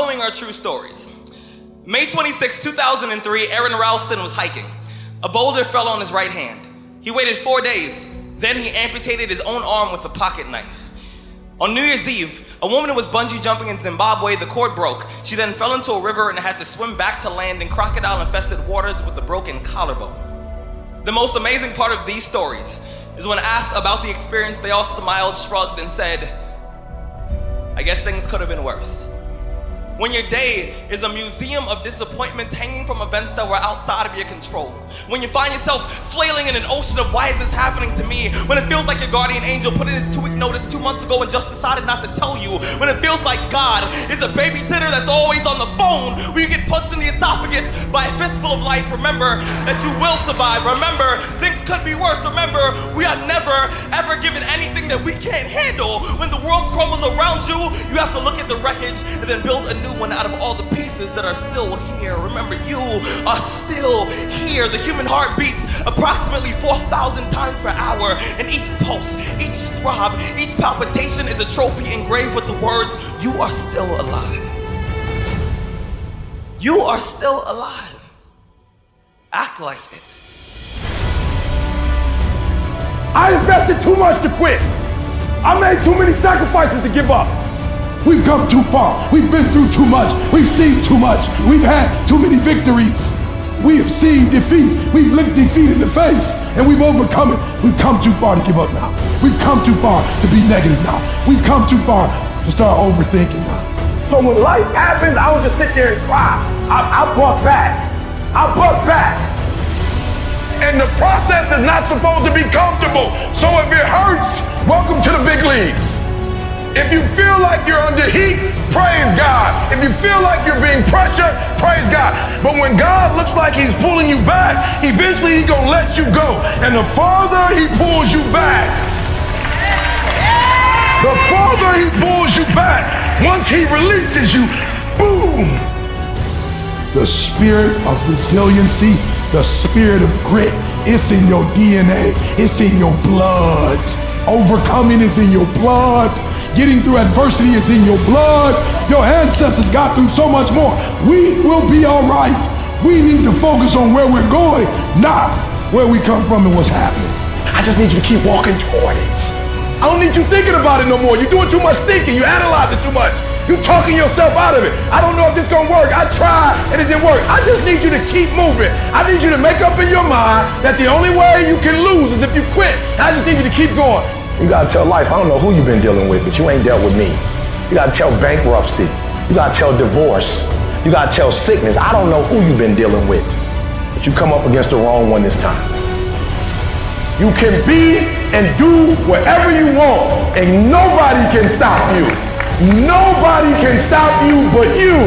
following are true stories. May 26, 2003, Aaron Ralston was hiking. A boulder fell on his right hand. He waited 4 days. Then he amputated his own arm with a pocket knife. On New Year's Eve, a woman was bungee jumping in Zimbabwe. The cord broke. She then fell into a river and had to swim back to land in crocodile-infested waters with a broken collarbone. The most amazing part of these stories is when asked about the experience, they all smiled, shrugged, and said, I guess things could have been worse. When your day is a museum of disappointments hanging from events that were outside of your control. When you find yourself flailing in an ocean of why is this happening to me? When it feels like your guardian angel put in his 2-week notice 2 months ago and just decided not to tell you. When it feels like God is a babysitter that's always on the phone. When you get punched in the esophagus by a fistful of life, remember that you will survive. Remember, things could be worse. Remember, we are never, ever given anything that we can't handle. When the world crumbles around you, you have to look at the wreckage and then build a new one out of all the pieces that are still here. Remember, you are still here. The human heart beats approximately 4,000 times per hour, and each pulse, each throb, each palpitation is a trophy engraved with the words, you are still alive. You are still alive. Act like it. I invested too much to quit. I made too many sacrifices to give up. We've come too far. We've been through too much. We've seen too much. We've had too many victories. We have seen defeat. We've looked defeat in the face and we've overcome it. We've come too far to give up now. We've come too far to be negative now. We've come too far to start overthinking now. So when life happens, I don't just sit there and cry. I buck back. I buck back. And the process is not supposed to be comfortable. So if it hurts, welcome to the big leagues. If you feel like you're under heat, praise God. If you feel like you're being pressured, praise God. But when God looks like he's pulling you back, eventually he's gonna let you go. And the farther he pulls you back, the farther he pulls you back, once he releases you, boom. The spirit of resiliency, the spirit of grit, it's in your DNA, it's in your blood. Overcoming is in your blood. Getting through adversity is in your blood. Your ancestors got through so much more. We will be all right. We need to focus on where we're going, not where we come from and what's happening. I just need you to keep walking toward it. I don't need you thinking about it no more. You're doing too much thinking. You analyze it too much. You're talking yourself out of it. I don't know if this is gonna work. I tried and it didn't work. I just need you to keep moving. I need you to make up in your mind that the only way you can lose is if you quit. I just need you to keep going. You gotta tell life, I don't know who you've been dealing with, but you ain't dealt with me. You gotta tell bankruptcy. You gotta tell divorce. You gotta tell sickness. I don't know who you've been dealing with, but you come up against the wrong one this time. You can be and do whatever you want, and nobody can stop you. Nobody can stop you but you.